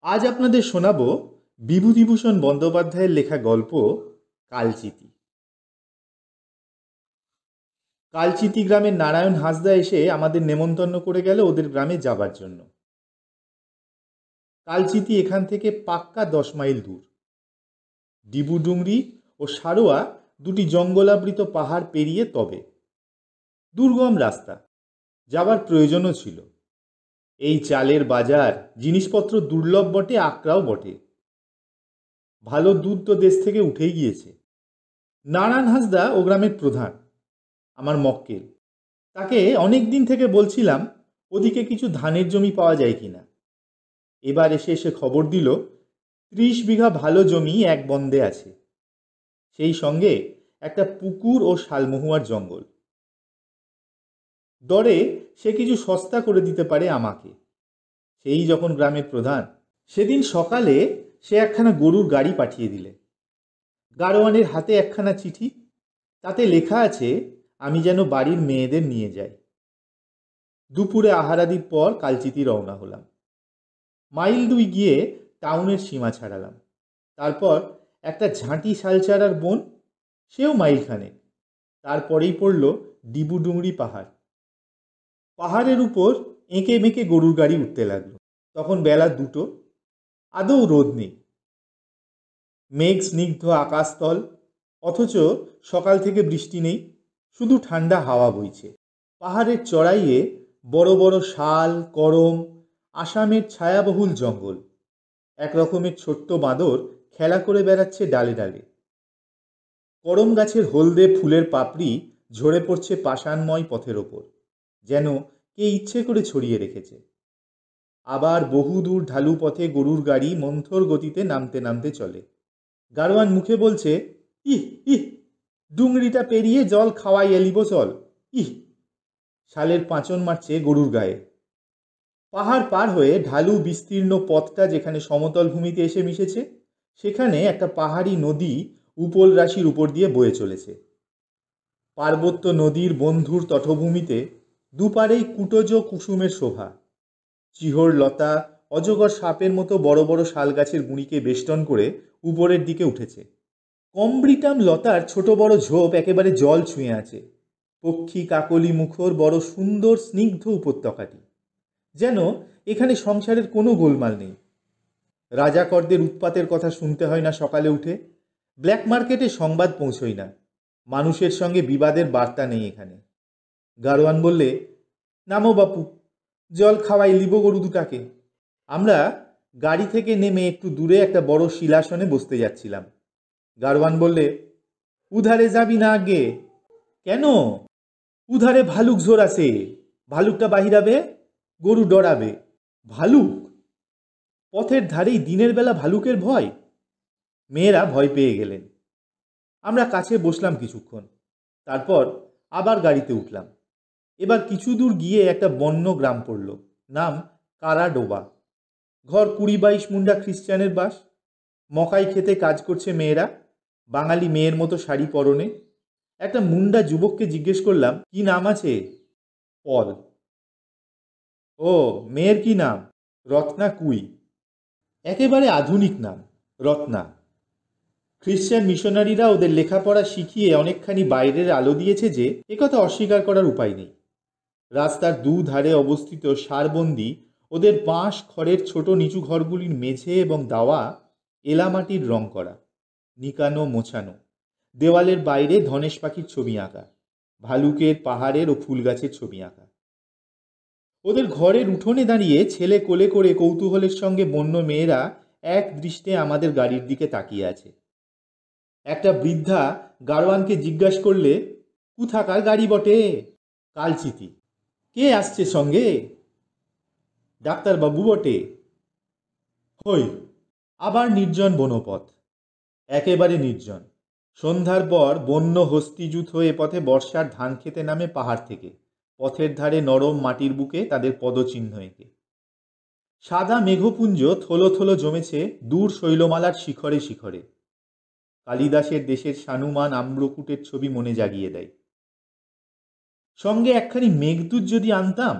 আজ আপনাদের শোনাব বিভূতিভূষণ বন্দ্যোপাধ্যায়ের লেখা গল্প কালচিতি। কালচিতি গ্রামের নারায়ণ হাঁসদা এসে আমাদের নেমন্তন্ন করে গেল ওদের গ্রামে যাবার জন্য। কালচিতি এখান থেকে পাক্কা 10 মাইল দূর। ডিবুডুংরি ও সারোয়া দুটি জঙ্গলাবৃত পাহাড় পেরিয়ে তবে। দুর্গম রাস্তা, যাবার প্রয়োজনও ছিল। এই চালের বাজার, জিনিসপত্র দুর্লভ বটে, আকড়াও বটে। ভালো দুধ তো দেশ থেকে উঠেই গিয়েছে। নারায়ণ হাঁসদা ও গ্রামের প্রধান, আমার মক্কেল। তাকে অনেক দিন থেকে বলছিলাম ওদিকে কিছু ধানের জমি পাওয়া যায় কিনা। এবার এসে খবর দিল 30 বিঘা ভালো জমি এক বন্দে আছে, সেই সঙ্গে একটা পুকুর ও শালমহুয়ার জঙ্গল। দরে সে কিছু সস্তা করে দিতে পারে আমাকে। সেই যখন গ্রামের প্রধান, সেদিন সকালে সে একখানা গরুর গাড়ি পাঠিয়ে দিলে। গাড়োয়ানের হাতে একখানা চিঠি, তাতে লেখা আছে আমি যেন বাড়ির মেয়েদের নিয়ে যাই। দুপুরে আহারাদির পর কালচিতি রওনা হলাম। মাইল 2 গিয়ে টাউনের সীমা ছাড়ালাম। তারপর একটা ঝাঁটি শালচারার বন, সেও মাইলখানেক। তারপরেই পড়ল ডিবুডুংরি পাহাড়। পাহাড়ের উপর এঁকে বেঁকে গরুর গাড়ি উঠতে লাগলো। তখন বেলা 2টো, আদৌ রোদ নেই। মেঘ স্নিগ্ধ আকাশতল, অথচ সকাল থেকে বৃষ্টি নেই, শুধু ঠান্ডা হাওয়া বইছে। পাহাড়ের চড়াইয়ে বড় বড় শাল, করম, আসামের ছায়াবহুল জঙ্গল। এক রকমের ছোট্ট বাঁদর খেলা করে বেড়াচ্ছে ডালে ডালে। করম গাছের হলদে ফুলের পাপড়ি ঝরে পড়ছে পাষাণময় পথের ওপর, যেন কে ইচ্ছে করে ছড়িয়ে রেখেছে। আবার বহুদূর ঢালু পথে গরুর গাড়ি মন্থর গতিতে নামতে নামতে চলে। গাড়োয়ান মুখে বলছে, ইহ ইহ, ডুংরিটা পেরিয়ে জল খাওয়াই এলিব চল, ইহ। শালের পাঁচন মারছে গরুর গায়ে। পাহাড় পার হয়ে ঢালু বিস্তীর্ণ পথটা যেখানে সমতল ভূমিতে এসে মিশেছে, সেখানে একটা পাহাড়ি নদী উপল রাশির উপর দিয়ে বয়ে চলেছে। পার্বত্য নদীর বন্ধুর তটভূমিতে দুপারেই কুটজ কুসুমের শোভা। চিহর লতা অজগর সাপের মতো বড় বড় শাল গাছের গুঁড়িকে বেষ্টন করে উপরের দিকে উঠেছে। কমব্রিটাম লতার ছোট বড় ঝোপ একেবারে জল ছুঁয়ে আছে। পক্ষী কাকলি মুখর বড় সুন্দর স্নিগ্ধ উপত্যকাটি, যেন এখানে সংসারের কোনো গোলমাল নেই। রাজাকরদের উৎপাতের কথা শুনতে হয় না সকালে উঠে, ব্ল্যাক মার্কেটে সংবাদ পৌঁছই না, মানুষের সঙ্গে বিবাদের বার্তা নেই এখানে। গাড়োয়ান বললে, নামো বাপু, জল খাওয়াই লিব গরু দুটাকে। আমরা গাড়ি থেকে নেমে একটু দূরে একটা বড় শিলাসনে বসতে যাচ্ছিলাম। গাড়োয়ান বললে, উধারে যাবি না আগে? কেন? উধারে ভালুক ঝোর আছে, ভালুকটা বাহিরাবে, গরু ডরাবে। ভালুক? পথের ধারেই দিনের বেলা ভালুকের ভয়? মেয়েরা ভয় পেয়ে গেলেন। আমরা কাছে বসলাম কিছুক্ষণ, তারপর আবার গাড়িতে উঠলাম। এবার কিছু দূর গিয়ে একটা বন্য গ্রাম পড়ল, নাম কারাডোবা। ঘর 20-22 মুন্ডা খ্রিস্টানের বাস। মকাই খেতে কাজ করছে মেয়েরা, বাঙালি মেয়ের মতো শাড়ি পরনে। একটা মুন্ডা যুবককে জিজ্ঞেস করলাম, কি নাম আছে? পল। ও, মেয়ের কি নাম? রত্না কুই। একেবারে আধুনিক নাম, রত্না। খ্রিশ্চান মিশনারিরা ওদের লেখাপড়া শিখিয়ে অনেকখানি বাইরের আলো দিয়েছে যে, একথা অস্বীকার করার উপায় নেই। রাস্তার দুধারে অবস্থিত সারবন্দি ওদের বাঁশ খড়ের ছোট নিচু ঘরগুলির মেঝে এবং দাওয়া এলামাটির রং করা, নিকানো মোছানো। দেওয়ালের বাইরে ধনেশ পাখির ছবি আঁকা, ভালুকের, পাহাড়ের ও ফুল গাছের ছবি আঁকা। ওদের ঘরের উঠোনে দাঁড়িয়ে ছেলে কোলে করে কৌতূহলের সঙ্গে বন্য মেয়েরা এক দৃষ্টে আমাদের গাড়ির দিকে তাকিয়ে আছে। একটা বৃদ্ধা গাড়োয়ানকে জিজ্ঞাসা করলে, কোথাকার গাড়ি বটে? কালচিতি। কে আসছে সঙ্গে? ডাক্তারবাবু বটে। হই। আবার নির্জন বনপথ, একেবারে নির্জন। সন্ধ্যার পর বন্য হস্তিজুত হয়ে পথে বর্ষার ধান খেতে নামে পাহাড় থেকে, পথের ধারে নরম মাটির বুকে তাদের পদচিহ্ন এঁকে। সাদা মেঘপুঞ্জ থলো থলো জমেছে দূর শৈলমালার শিখরে শিখরে। কালিদাসের দেশের সানুমান আম্রকুটের ছবি মনে জাগিয়ে দেয়। সঙ্গে একখানি মেঘদূত যদি আনতাম,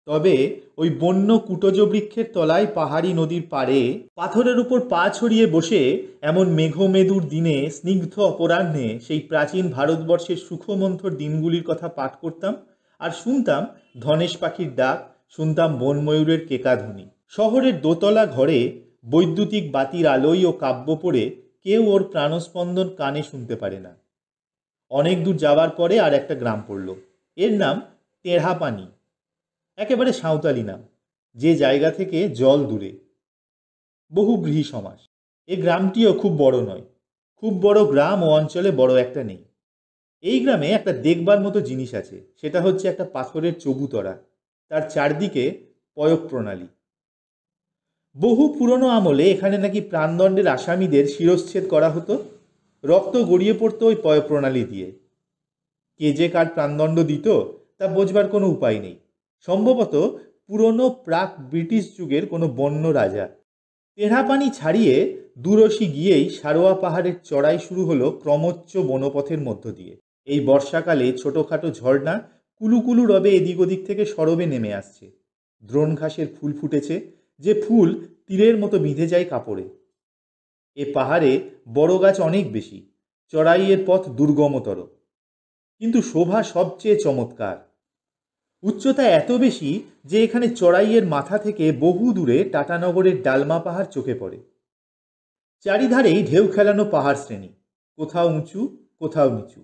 তবে ওই বন্য কুটজ বৃক্ষের তলায় পাহাড়ি নদীর পাড়ে পাথরের উপর পা ছড়িয়ে বসে এমন মেঘমেদুর দিনে স্নিগ্ধ অপরাহ্নে সেই প্রাচীন ভারতবর্ষের সুখমন্থর দিনগুলির কথা পাঠ করতাম আর শুনতাম ধনেশ পাখির ডাক, শুনতাম বনময়ূরের কেকাধ্বনি। শহরের দোতলা ঘরে বৈদ্যুতিক বাতির আলোয় ও কাব্য পড়ে কেউ ওর প্রাণস্পন্দন কানে শুনতে পারে না। অনেক দূর যাওয়ার পরে আর একটা গ্রাম পড়ল। এর নাম টেঢ়াপানি। একেবারে সাঁওতালি নাম, যে জায়গা থেকে জল দূরে। বহুব্রীহি সমাস। এ গ্রামটিও খুব বড় নয়। খুব বড় গ্রাম ও অঞ্চলে বড় একটা নেই। এই গ্রামে একটা দেখবার মতো জিনিস আছে, সেটা হচ্ছে একটা পাথরের চবুতরা, তার চারদিকে পয়ঃ প্রণালী। বহু পুরনো আমলে এখানে নাকি প্রাণদণ্ডের আসামিদের শিরশ্ছেদ করা হতো। রক্ত গড়িয়ে পড়তো ওই পয়ঃ প্রণালী দিয়ে। কে যে কার প্রাণদণ্ড দিত তা বোঝবার কোনো উপায় নেই। সম্ভবত পুরনো প্রাক ব্রিটিশ যুগের কোনো বন্য রাজা। টেঢ়াপানি ছাড়িয়ে দূরসী গিয়েই সারোয়া পাহাড়ের চড়াই শুরু হলো ক্রমোচ্চ বনপথের মধ্য দিয়ে। এই বর্ষাকালে ছোটোখাটো ঝর্ণা কুলুকুলু রবে এদিক ওদিক থেকে সরবে নেমে আসছে। দ্রোণ ঘাসের ফুল ফুটেছে, যে ফুল তীরের মতো বিঁধে যায় কাপড়ে। এ পাহাড়ে বড় গাছ অনেক বেশি, চড়াইয়ের পথ দুর্গমতর, কিন্তু শোভা সবচেয়ে চমৎকার। উচ্চতা এত বেশি যে এখানে চড়াইয়ের মাথা থেকে বহু দূরে টাটানগরের ডালমা পাহাড় চোখে পড়ে। চারিধারেই ঢেউ খেলানো পাহাড় শ্রেণী, কোথাও উঁচু কোথাও নিচু।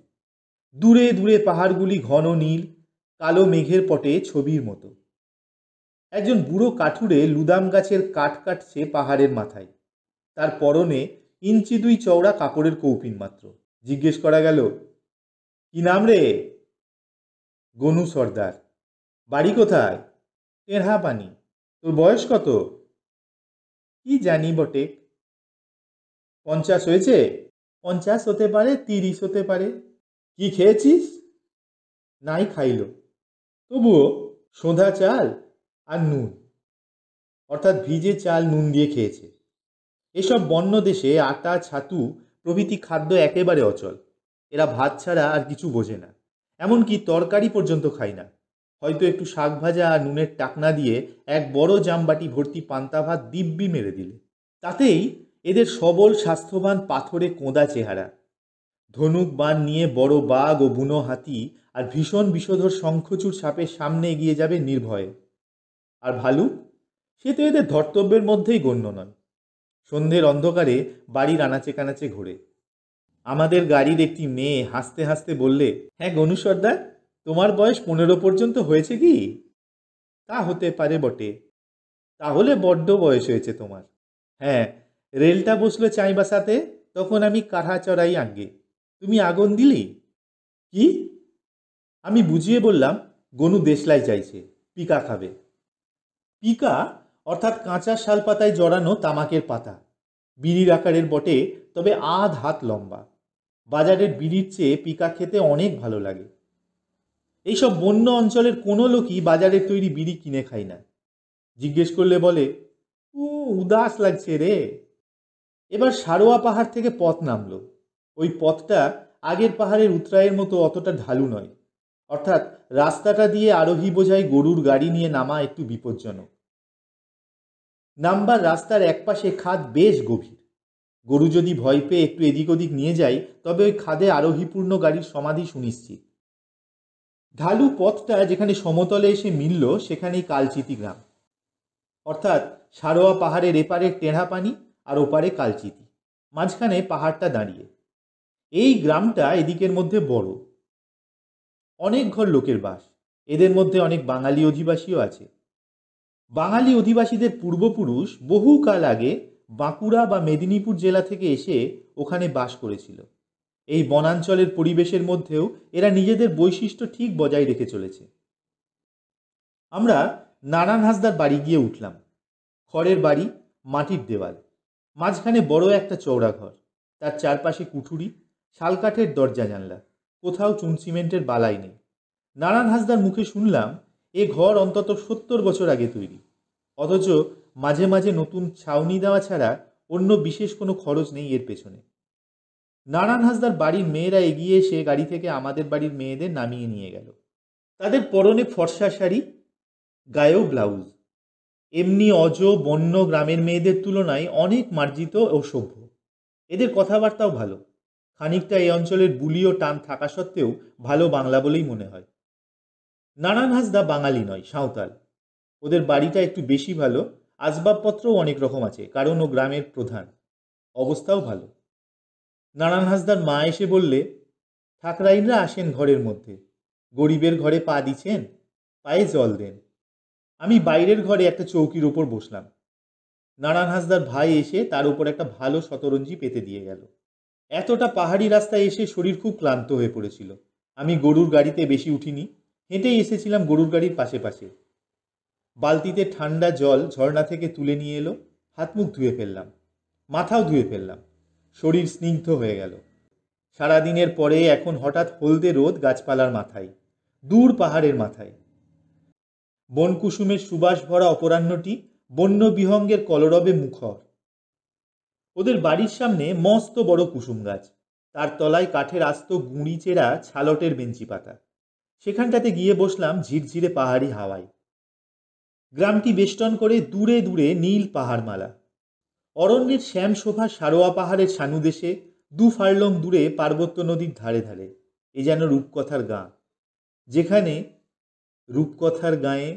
দূরে দূরে পাহাড়গুলি ঘন নীল, কালো মেঘের পটে ছবির মতো। একজন বুড়ো কাঠুরে লুদাম গাছের কাঠ কাটছে পাহাড়ের মাথায়। তার পরনে ইঞ্চি দুই চওড়া কাপড়ের কৌপিন মাত্র। জিজ্ঞেস করা গেল, কি নাম রে? গনু সর্দার। বাড়ি কোথায়? টেঢ়াপানি। তোর বয়স কত? কি জানি বটে। 50 হয়েছে? 50 হতে পারে, 30 হতে পারে। কি খেয়েছিস? নাই খাইল। তবুও সোঁধা চাল আর নুন, অর্থাৎ ভিজে চাল নুন দিয়ে খেয়েছে। এসব বন্য দেশে আটা, ছাতু প্রভৃতি খাদ্য একেবারে অচল। এরা ভাত ছাড়া আর কিছু বোঝে না, এমনকি তরকারি পর্যন্ত খায় না। হয়তো একটু শাক ভাজা আর নুনের টাকনা দিয়ে এক বড় জামবাটি ভর্তি পান্তা ভাত দিব্যি মেরে দিলে। তাতেই এদের সবল স্বাস্থ্যবান পাথরে কোঁদা চেহারা। ধনুক বাণ নিয়ে বড় বাঘ ও বুনো হাতি আর ভীষণ বিষধর শঙ্খচূড় সাপের সামনে এগিয়ে যাবে নির্ভয়ে। আর ভালুক, সে তো এদের ধর্তব্যের মধ্যেই গণ্য নয়। সন্ধ্যের অন্ধকারে বাড়ির আনাচে কানাচে ঘোরে। আমাদের গাড়ির একটি মেয়ে হাসতে হাসতে বললে, হ্যাঁ গনু সর্দার, তোমার বয়স 15 পর্যন্ত হয়েছে কি? তা হতে পারে বটে। তাহলে বড্ড বয়স হয়েছে তোমার। হ্যাঁ, রেলটা বসলো চাইবাসাতে, তখন আমি কাঢ়া চড়াই আগে। তুমি আগুন দিলি? কি? আমি বুঝিয়ে বললাম, গনু দেশলাই চাইছে, পিকা খাবে। পিকা অর্থাৎ কাঁচা শালপাতায় জড়ানো তামাকের পাতা, বিড়ির আকারের বটে, তবে আধ হাত লম্বা। বাজারের বিড়ির চেয়ে পিকা খেতে অনেক ভালো লাগে। এইসব বন্য অঞ্চলের কোনো লোকই বাজারের তৈরি বিড়ি কিনে খায় না। জিজ্ঞেস করলে বলে, উদাস লাগছে রে। এবার সারোয়া পাহাড় থেকে পথ নামলো। ওই পথটা আগের পাহাড়ের উতরাইয়ের মতো অতটা ঢালু নয়, অর্থাৎ রাস্তাটা দিয়ে আরোহী বোঝাই গরুর গাড়ি নিয়ে নামা একটু বিপজ্জনক। নামবার রাস্তার একপাশে খাদ বেশ গভীর। গরু যদি ভয় পেয়ে একটু এদিক ওদিক নিয়ে যায়, তবে ওই খাদে আরোহীপূর্ণ গাড়ির সমাধি সুনিশ্চিত। ঢালু পথটা যেখানে সমতলে এসে মিলল, সেখানেই কালচিতি গ্রাম, অর্থাৎ সারোয়া পাহাড়ের এপারে টেঢ়াপানি আর ওপারে কালচিতি, মাঝখানে পাহাড়টা দাঁড়িয়ে। এই গ্রামটা এদিকের মধ্যে বড়, অনেক ঘর লোকের বাস। এদের মধ্যে অনেক বাঙালি অধিবাসীও আছে। বাঙালি অধিবাসীদের পূর্বপুরুষ বহুকাল আগে বাঁকুড়া বা মেদিনীপুর জেলা থেকে এসে ওখানে বাস করেছিল। এই বনাঞ্চলের পরিবেশের মধ্যেও এরা নিজেদের বৈশিষ্ট্য ঠিক বজায় রেখে চলেছে। আমরা নারায়ণ হাসদার বাড়ি গিয়ে উঠলাম। খড়ের বাড়ি, মাটির দেওয়াল, মাঝখানে বড় একটা চওড়া ঘর, তার চারপাশে কুঠুরি, শালকাঠের দরজা জানলা, কোথাও চুন সিমেন্টের বালাই নেই। নারায়ণ হাসদার মুখে শুনলাম এ ঘর অন্তত 70 বছর আগে তৈরি, অথচ মাঝে মাঝে নতুন ছাউনি দেওয়া ছাড়া অন্য বিশেষ কোনো খরচ নেই এর পেছনে। নারায়ণ হাসদার বাড়ির মেয়েরা এগিয়ে এসে গাড়ি থেকে আমাদের বাড়ির মেয়েদের নামিয়ে নিয়ে গেল। তাদের পরনে ফর্সা শাড়ি, গায়েও ব্লাউজ। এমনি অজ বন্য গ্রামের মেয়েদের তুলনায় অনেক মার্জিত ও সভ্য। এদের কথাবার্তাও ভালো। খানিকটা এই অঞ্চলের বুলি ও টান থাকা সত্ত্বেও ভালো বাংলা বলেই মনে হয়। নারায়ণ হাঁসদা বাঙালি নয়, সাঁওতাল। ওদের বাড়িটা একটু বেশি ভালো, আসবাবপত্রও অনেক রকম আছে, কারণ ও গ্রামের প্রধান। অবস্থাও ভালো। নারায়ণ হাঁসদার মা এসে বললে, ঠাকরাইনরা আসেন ঘরের মধ্যে, গরিবের ঘরে পা দিছেন, পায়ে জল দেন। আমি বাইরের ঘরে একটা চৌকির ওপর বসলাম। নারায়ণ হাঁসদার ভাই এসে তার উপর একটা ভালো শতরঞ্জি পেতে দিয়ে গেল। এতটা পাহাড়ি রাস্তায় এসে শরীর খুব ক্লান্ত হয়ে পড়েছিল। আমি গরুর গাড়িতে বেশি উঠিনি, হেঁটেই এসেছিলাম গরুর গাড়ির পাশে পাশে। বালতিতে ঠান্ডা জল ঝর্ণা থেকে তুলে নিয়ে এলো, হাত মুখ ধুয়ে ফেললাম, মাথাও ধুয়ে ফেললাম। শরীর স্নিগ্ধ হয়ে গেল। সারাদিনের পরে এখন হঠাৎ হলদে রোদ গাছপালার মাথায়, দূর পাহাড়ের মাথায়। বনকুসুমের সুবাস ভরা অপরাহ্নটি বন্য বিহঙ্গের কলরবে মুখর। ওদের বাড়ির সামনে মস্ত বড় কুসুম গাছ, তার তলায় কাঠের আস্ত গুঁড়ি চেরা ছালটের বেঞ্চি পাতা। সেখানটাতে গিয়ে বসলাম ঝিরঝিরে পাহাড়ি হাওয়ায়। গ্রামটি বেষ্টন করে দূরে দূরে নীল পাহাড়মালা। অরণ্যের শ্যাম শোভা সারোয়া পাহাড়ের সানুদেশে 2 ফার্লং দূরে পার্বত্য নদীর ধারে ধারে। এ যেন রূপকথার গাঁ, যেখানে রূপকথার গাঁয়ে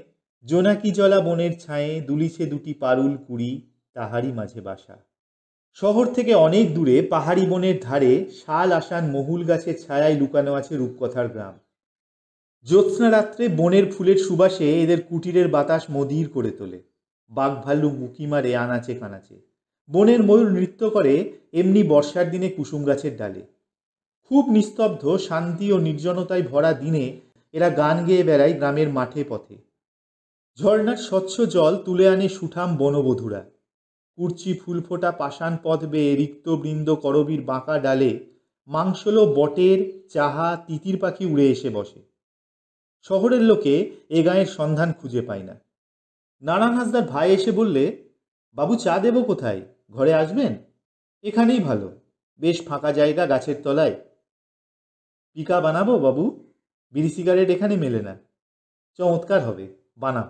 জোনাকি জলা বনের ছায়ে দুলিছে দুটি পারুল কুড়ি, তাহারই মাঝে বাসা। শহর থেকে অনেক দূরে পাহাড়ি বনের ধারে শাল আসান মহুল গাছের ছায়ায় লুকানো আছে রূপকথার গ্রাম। জ্যোৎস্না রাত্রে বনের ফুলের সুবাসে এদের কুটিরের বাতাস মদির করে তোলে। বাঘ ভাল্লুক উঁকি মারে আনাচে কানাচে। বনের ময়ূর নৃত্য করে এমনি বর্ষার দিনে কুসুম গাছের ডালে। খুব নিস্তব্ধ, শান্তি ও নির্জনতায় ভরা দিনে এরা গান গেয়ে বেড়ায় গ্রামের মাঠে পথে। ঝর্ণার স্বচ্ছ জল তুলে আনে সুঠাম বনবধূরা। কুর্চি ফুল ফোটা পাষাণ পথ বেয়ে রিক্ত বৃন্দ করবীর বাঁকা ডালে মাংসলো বটের, চাহা, তিতির পাখি উড়ে এসে বসে। শহরের লোকে এ গাঁয়ের সন্ধান খুঁজে পায় না। নারায়ণ হাঁসদার ভাই এসে বললে, বাবু চা দেব কোথায়, ঘরে আসবেন? এখানেই ভালো, বেশ ফাঁকা জায়গা গাছের তলায়। পিকা বানাবো বাবু? বিড়ি সিগারেট এখানে মেলে না। চমৎকার হবে, বানাও।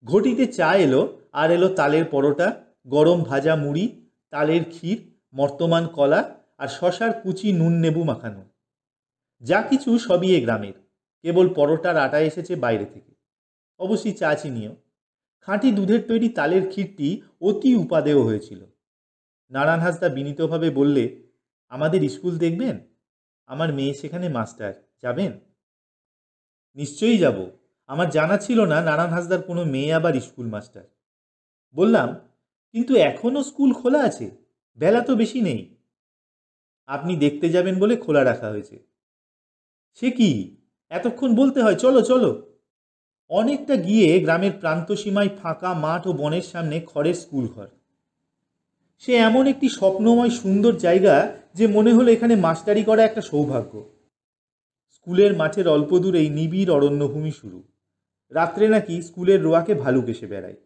ঘটিতে চা এলো, আর এলো তালের পরোটা, গরম ভাজা মুড়ি, তালের ক্ষীর, মর্তমান কলা আর শশার কুচি নুন নেবু মাখানো। যা কিছু সবই এ গ্রামের, কেবল পরোটার আটা এসেছে বাইরে থেকে। অবশ্যই চা চিনিও। খাঁটি দুধের তৈরি তালের ক্ষীরটি অতি উপাদেয় হয়েছিল। নারায়ণ হাঁসদা বিনীতভাবে বললে, আমাদের স্কুল দেখবেন? আমার মেয়ে সেখানে মাস্টার, যাবেন? নিশ্চয়ই যাব। আমার জানা ছিল না নারায়ণ হাঁসদার কোনো মেয়ে আবার স্কুল মাস্টার। বললাম, কিন্তু এখনও স্কুল খোলা আছে, বেলা তো বেশি নেই। আপনি দেখতে যাবেন বলে খোলা রাখা হয়েছে। সে কি, এতক্ষণ বলতে হয়? চলো চলো। অনেকটা গিয়ে গ্রামের প্রান্ত সীমায় ফাঁকা মাঠ ও বনের সামনে খড়ের স্কুল ঘর। সে এমন একটি স্বপ্নময় সুন্দর জায়গা যে মনে হলো এখানে মাস্টারি করা একটা সৌভাগ্য। স্কুলের মাঠের অল্প দূরেই নিবিড় অরণ্যভূমি শুরু। রাত্রে নাকি স্কুলের রোয়াকে ভালুক এসে বেড়ায়।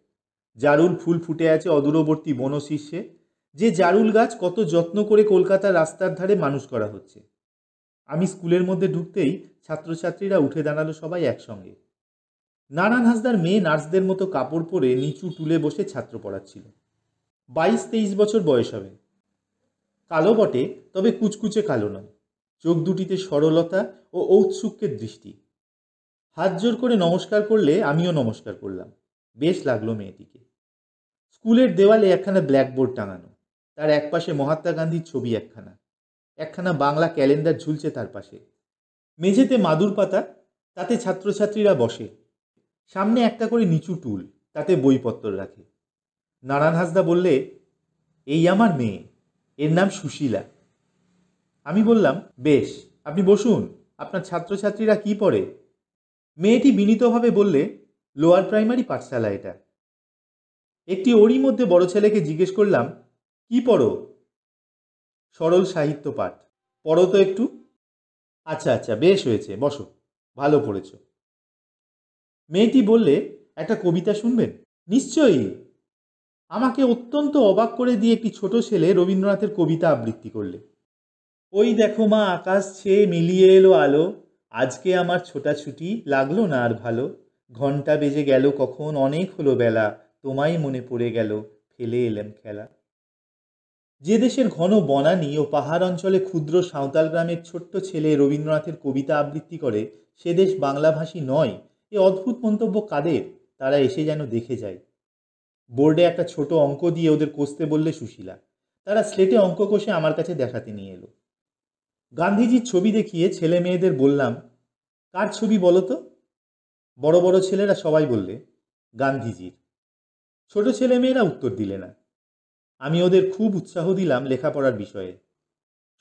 জারুল ফুল ফুটে আছে অদূরবর্তী বনশীর্ষে, যে জারুল গাছ কত যত্ন করে কলকাতার রাস্তার ধারে মানুষ করা হচ্ছে। আমি স্কুলের মধ্যে ঢুকতেই ছাত্রছাত্রীরা উঠে দাঁড়ালো সবাই একসঙ্গে। নারায়ণ হাঁসদার মেয়ে নার্সদের মতো কাপড় পরে নিচু টুলে বসে ছাত্র পড়াচ্ছিল। 22-23 বছর বয়স হবে। কালো বটে, তবে কুচকুচে কালো নয়। চোখ দুটিতে সরলতা ও ঔৎসুক্যের দৃষ্টি। হাত জোর করে নমস্কার করলে আমিও নমস্কার করলাম। বেশ লাগলো মেয়েটিকে। স্কুলের দেওয়ালে একখানা ব্ল্যাকবোর্ড টাঙানো, তার একপাশে মহাত্মা গান্ধীর ছবি একখানা বাংলা ক্যালেন্ডার ঝুলছে তার পাশে। মেঝেতে মাদুর পাতা, তাতে ছাত্রছাত্রীরা বসে। সামনে একটা করে নিচু টুল, তাতে বইপত্র রাখে। নারায়ণ হাঁসদা বললে, এই আমার মেয়ে, এর নাম সুশীলা। আমি বললাম, বেশ, আপনি বসুন। আপনার ছাত্রছাত্রীরা কি পড়ে? মেয়েটি বিনীতভাবে বললে, লোয়ার প্রাইমারি পাঠশালা এটা। একটি ওরই মধ্যে বড় ছেলেকে জিজ্ঞেস করলাম, কি পড়ো? সরল সাহিত্য পাঠ। পড়ো তো একটু। আচ্ছা আচ্ছা, বেশ হয়েছে, বসো, ভালো পড়েছ। মেয়েটি বললে, একটা কবিতা শুনবেন? নিশ্চয়ই। আমাকে অত্যন্ত অবাক করে দিয়ে একটি ছোট ছেলে রবীন্দ্রনাথের কবিতা আবৃত্তি করলে। ওই দেখো মা আকাশ ছেয়ে মিলিয়ে এলো আলো, আজকে আমার ছোটাছুটি লাগলো না আর ভালো, ঘণ্টা বেজে গেল কখন, অনেক হলো বেলা, তোমায় মনে পড়ে গেল, ফেলে এলাম খেলা। যে দেশের ঘন বনানী ও পাহাড় অঞ্চলে ক্ষুদ্র সাঁওতাল গ্রামের ছোট্ট ছেলে রবীন্দ্রনাথের কবিতা আবৃত্তি করে সে দেশ বাংলাভাষী নয়, এ অদ্ভুত মন্তব্য কাদের? তারা এসে যেন দেখে যায়। বোর্ডে একটা ছোট অঙ্ক দিয়ে ওদের কষতে বললে সুশীলা। তারা স্লেটে অঙ্ক কষে আমার কাছে দেখাতে নিয়ে এলো। গান্ধীজির ছবি দেখিয়ে ছেলে মেয়েদের বললাম, কার ছবি বলো তো? বড় বড় ছেলেরা সবাই বললে, গান্ধীজির। ছোট ছেলে মেয়েরা উত্তর দিলে না। আমি ওদের খুব উৎসাহ দিলাম লেখাপড়ার বিষয়ে।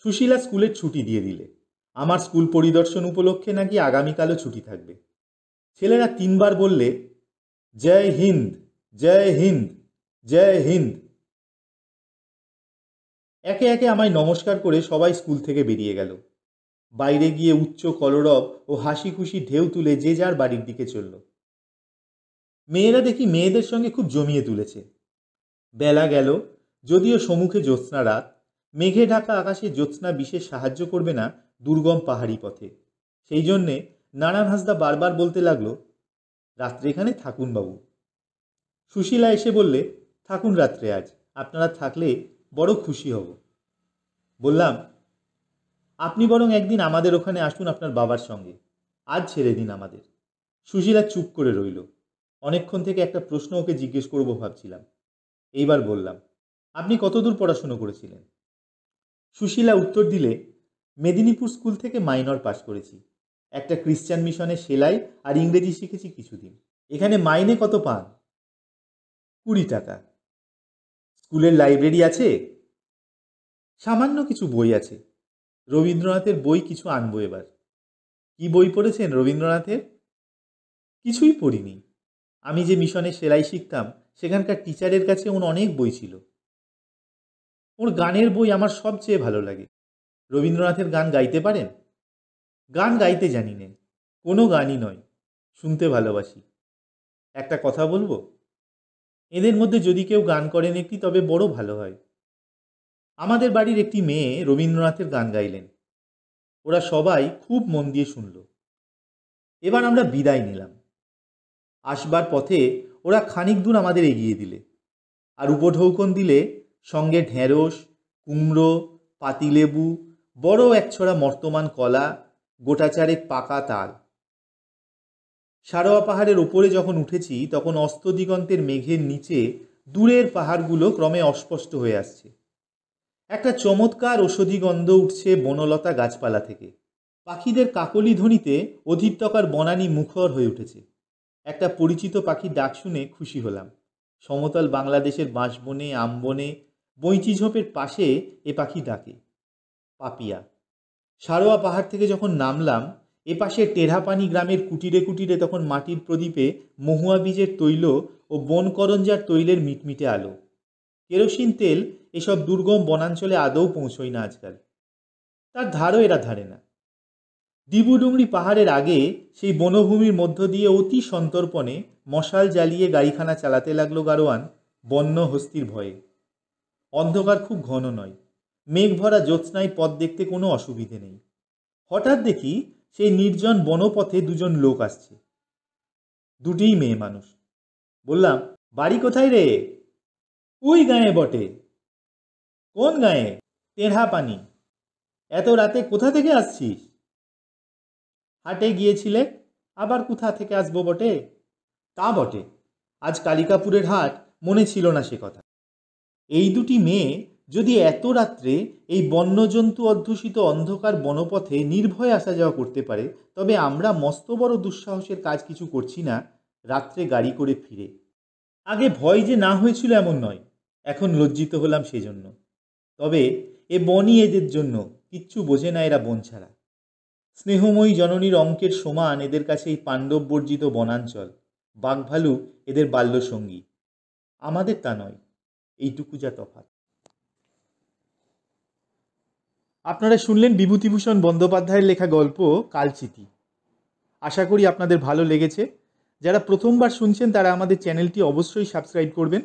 সুশীলা স্কুলের ছুটি দিয়ে দিলে। আমার স্কুল পরিদর্শন উপলক্ষে নাকি আগামীকালও ছুটি থাকবে। ছেলেরা 3 বার বললে, জয় হিন্দ, জয় হিন্দ, জয় হিন্দ। একে একে আমায় নমস্কার করে সবাই স্কুল থেকে বেরিয়ে গেল। বাইরে গিয়ে উচ্চ কলরব ও হাসি খুশি ঢেউ তুলে যে যার বাড়ির দিকে চলল। মেয়েরা দেখি মেয়েদের সঙ্গে খুব জমিয়ে তুলেছে। বেলা গেল, যদিও সম্মুখে জ্যোৎস্না রাত, মেঘে ঢাকা আকাশে জ্যোৎস্না বিশেষ সাহায্য করবে না দুর্গম পাহাড়ি পথে। সেই জন্যে নারায়ণ হাঁসদা বারবার বলতে লাগলো, রাত্রে এখানে থাকুন বাবু। সুশীলা এসে বললে, থাকুন রাত্রে আজ, আপনারা থাকলে বড় খুশি হব। বললাম, আপনি বরং একদিন আমাদের ওখানে আসুন আপনার বাবার সঙ্গে, আজ ছেড়ে দিন আমাদের। সুশীলা চুপ করে রইল। অনেকক্ষণ থেকে একটা প্রশ্ন ওকে জিজ্ঞেস করব ভাবছিলাম। এইবার বললাম, আপনি কতদূর পড়াশুনো করেছিলেন? সুশীলা উত্তর দিলে, মেদিনীপুর স্কুল থেকে মাইনর পাশ করেছি। একটা খ্রিস্টান মিশনে সেলাই আর ইংরেজি শিখেছি কিছুদিন। এখানে মাইনে কত পান? 20 টাকা। স্কুলের লাইব্রেরি আছে? সামান্য কিছু বই আছে। রবীন্দ্রনাথের বই কিছু আনবো এবার। কি বই পড়েছেন রবীন্দ্রনাথের? কিছুই পড়িনি। আমি যে মিশনে সেলাই শিখতাম সেখানকার টিচারের কাছে ওর অনেক বই ছিল। ওর গানের বই আমার সবচেয়ে ভালো লাগে। রবীন্দ্রনাথের গান গাইতে পারেন? গান গাইতে জানি নে, কোনো গানই নয়, শুনতে ভালোবাসি। একটা কথা বলবো? এদের মধ্যে যদি কেউ গান করেন একটি, তবে বড় ভালো হয়। আমাদের বাড়ির একটি মেয়ে রবীন্দ্রনাথের গান গাইলেন। ওরা সবাই খুব মন দিয়ে শুনল। এবার আমরা বিদায় নিলাম। আসবার পথে ওরা খানিক দূর আমাদের এগিয়ে দিলে, আর উপঢৌকন দিলে সঙ্গে ঢেঁড়স, কুমড়ো, পাতিলেবু, বড় একছড়া মর্তমান কলা, গোটা চারেক পাকা তাল। সারোয়া পাহাড়ের ওপরে যখন উঠেছি তখন অস্তদিগন্তের মেঘের নিচে দূরের পাহাড়গুলো ক্রমে অস্পষ্ট হয়ে আসছে। একটা চমৎকার ঔষধি গন্ধ উঠছে বনলতা গাছপালা থেকে। পাখিদের কাকলি ধ্বনিতে অধিত্যকার বনানী মুখর হয়ে উঠেছে। একটা পরিচিত পাখির ডাক শুনে খুশি হলাম। সমতল বাংলাদেশের বাঁশবনে, আমবনে, বৈঁচি ঝোপের পাশে এ পাখি ডাকে, পাপিয়া। সারোয়া পাহাড় থেকে যখন নামলাম, এপাশে টেরাপানি গ্রামের কুটিরে কুটিরে তখন মাটির প্রদীপে মহুয়া বীজের তৈল ও বনকরঞ্জার তৈলের মিটমিটে আলো। কেরোসিন তেল এসব দুর্গম বনাঞ্চলে আদৌ পৌঁছয় না আজকাল। তার ধারও এরা ধারে না। ডিবুডুংরি পাহাড়ের আগে সেই বনভূমির মধ্য দিয়ে অতি সন্তর্পণে মশাল জ্বালিয়ে গাড়িখানা চালাতে লাগলো গাড়োয়ান, বন্য হস্তির ভয়ে। অন্ধকার খুব ঘন নয়, মেঘ ভরা জ্যোৎস্নায় পথ দেখতে কোনো অসুবিধে নেই। হঠাৎ দেখি সেই নির্জন বনপথে দুজন লোক আসছে। দুটিই মেয়ে মানুষ। বললাম, বাড়ি কোথায় রে? ওই গাঁয়ে বটে। কোন গাঁয়ে? টেরাপানি। এত রাতে কোথা থেকে আসছিস? হাটে গিয়েছিলে। আবার কোথা থেকে আসবো বটে? তা বটে, আজ কালিকাপুরের হাট, মনে ছিল না সে কথা। এই দুটি মেয়ে যদি এত রাত্রে এই বন্যজন্তু অধ্যুষিত অন্ধকার বনপথে নির্ভয়ে আসা যাওয়া করতে পারে, তবে আমরা মস্ত বড় দুঃসাহসের কাজ কিছু করছি না রাত্রে গাড়ি করে ফিরে। আগে ভয় যে না হয়েছিল এমন নয়, এখন লজ্জিত হলাম সেজন্য। তবে এ বনই এদের জন্য, কিচ্ছু বোঝে না এরা বন ছাড়া। স্নেহময়ী জননীর অঙ্কের সমান এদের কাছে এই পাণ্ডব বর্জিত বনাঞ্চল, বাঘভালু এদের বাল্যসঙ্গী। আমাদের তা নয়, এইটুকু যা তফাৎ। আপনারা শুনলেন বিভূতিভূষণ বন্দ্যোপাধ্যায়ের লেখা গল্প কালচিতি। আশা করি আপনাদের ভালো লেগেছে। যারা প্রথমবার শুনছেন তারা আমাদের চ্যানেলটি অবশ্যই সাবস্ক্রাইব করবেন।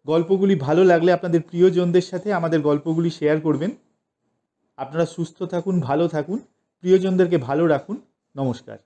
গল্পগুলি ভালো লাগলে আপনাদের প্রিয়জনদের সাথে আমাদের গল্পগুলি শেয়ার করবেন। আপনারা সুস্থ থাকুন, ভালো থাকুন, প্রিয়জনদেরকে ভালো রাখুন। নমস্কার।